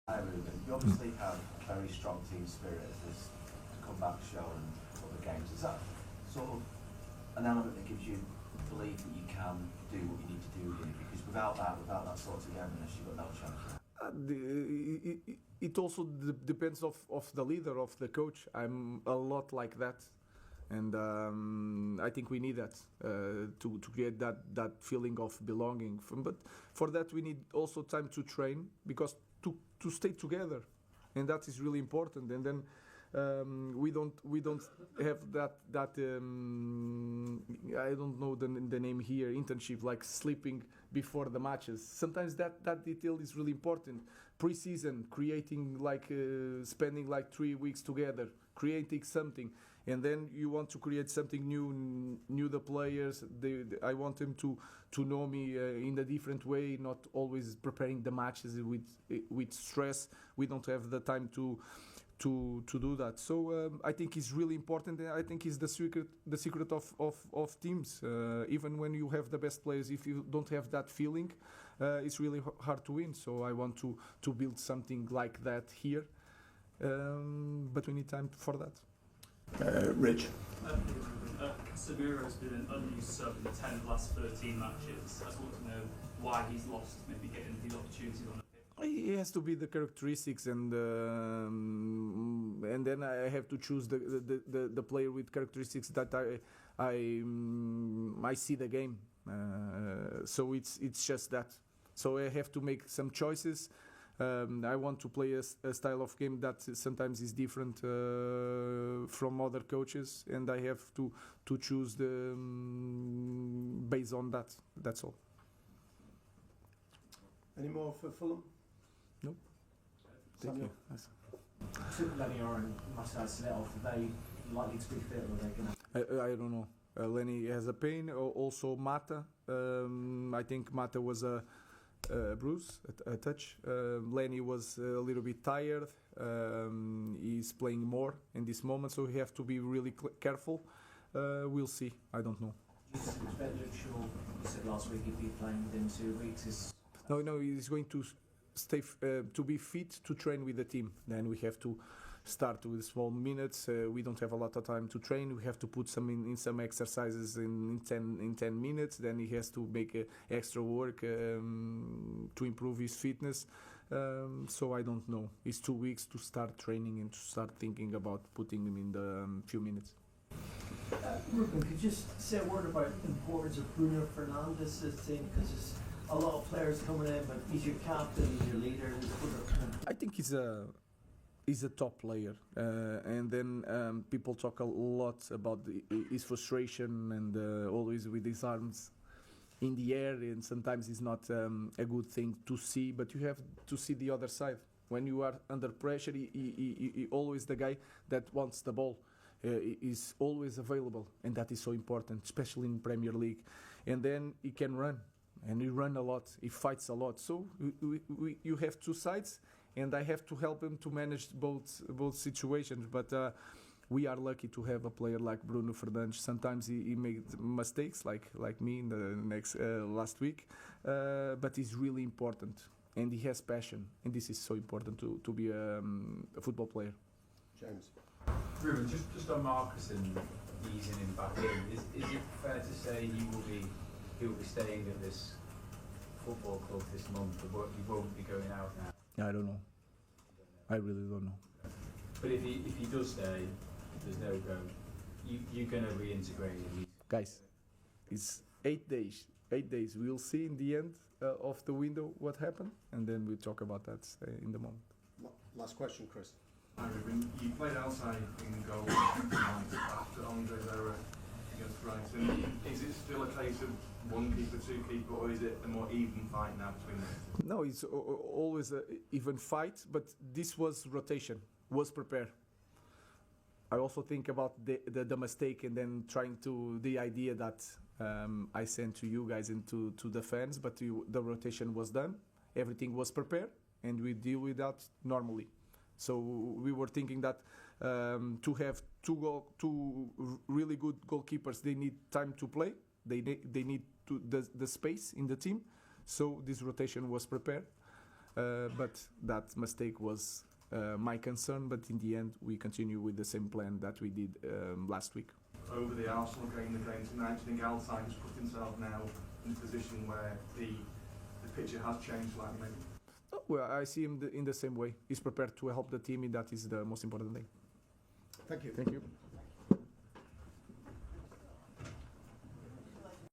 Hi Ruben, you obviously have a very strong team spirit as this comeback show and other games. Is that sort of an element that gives you belief that you can do what you need to do here? Because without that sort of togetherness, you've got no chance. It also depends of the leader, of the coach. I'm a lot like that, and I think we need that to create that feeling of belonging. But for that we need also time to train, because to stay together, and that is really important. And then we don't have that I don't know the name here, internship, like sleeping before the matches. Sometimes that detail is really important. Pre-season, creating like spending like 3 weeks together, creating something, and then you want to create something new. The players, I want them to know me in a different way, not always preparing the matches with stress. We don't have the time to do that. So I think it's really important. I think it's the secret of teams. Even when you have the best players, if you don't have that feeling, it's really hard to win. So I want to build something like that here, but we need time for that. Rich. Samira has been an unused sub in 10 of the last 13 matches. I just want to know why he's lost maybe getting these opportunities on the pitch. It has to be the characteristics, and then I have to choose the player with characteristics that I see the game. So it's just that. So I have to make some choices. I want to play a style of game that sometimes is different from other coaches, and I have to choose based on that. That's all. Any more for Fulham? No. Thank you. Took Lenny and Masas let off. Are they likely to be fit, or are they going to? I don't know. Lenny has a pain. Also Mata. I think Mata was a bruise, a touch. Lenny was a little bit tired. He's playing more in this moment, so we have to be really careful. We'll see. I don't know. Do you expect Luke Shaw? You said last week he'd be playing within 2 weeks. No. He's going to stay to be fit to train with the team. Then we have to start with small minutes. We don't have a lot of time to train. We have to put some in some exercises in 10 minutes. Then he has to make extra work to improve his fitness. So I don't know. It's 2 weeks to start training and to start thinking about putting him in the few minutes. Ruben, could you just say a word about the importance of Bruno Fernandes's team? Because there's a lot of players coming in, but he's your captain, he's your leader. I think he's a top player, and then people talk a lot about his frustration and always with his arms in the air, and sometimes it's not a good thing to see, but you have to see the other side. When you are under pressure, he always the guy that wants the ball. Is always available, and that is so important, especially in Premier League. And then he can run, and he run a lot, he fights a lot. So you have two sides, and I have to help him to manage both situations. But we are lucky to have a player like Bruno Fernandes. Sometimes he makes mistakes, like me in the last week, but he's really important, and he has passion, and this is so important to be a football player. James. Ruben, just on Marcus and easing him back in, is it fair to say he will be staying at this football club this month? He won't be going out now? I don't know. I really don't know. But if he does stay, there's no go. You're going to reintegrate him. Guys, it's 8 days. 8 days. We'll see in the end of the window what happened, and then we'll talk about that in the moment. Last question, Chris. Hi Ruben, you played outside in goal after Andre's error against Brighton. Is it still a case of one keeper, two keeper, or is it a more even fight now between them? No, it's always an even fight, but this was rotation, was prepared. I also think about the mistake, and then trying to the idea that I sent to you guys and to the fans, but the rotation was done, everything was prepared, and we deal with that normally. So we were thinking that to have two really good goalkeepers, they need time to play. They need the space in the team. So this rotation was prepared. but that mistake was my concern. But in the end, we continue with the same plan that we did last week. Over the Arsenal game, the game tonight, do you think Alzheimer's has put himself now in a position where the picture has changed slightly maybe? Oh, well, I see him in the same way. He's prepared to help the team, and that is the most important thing. Thank you. Thank you.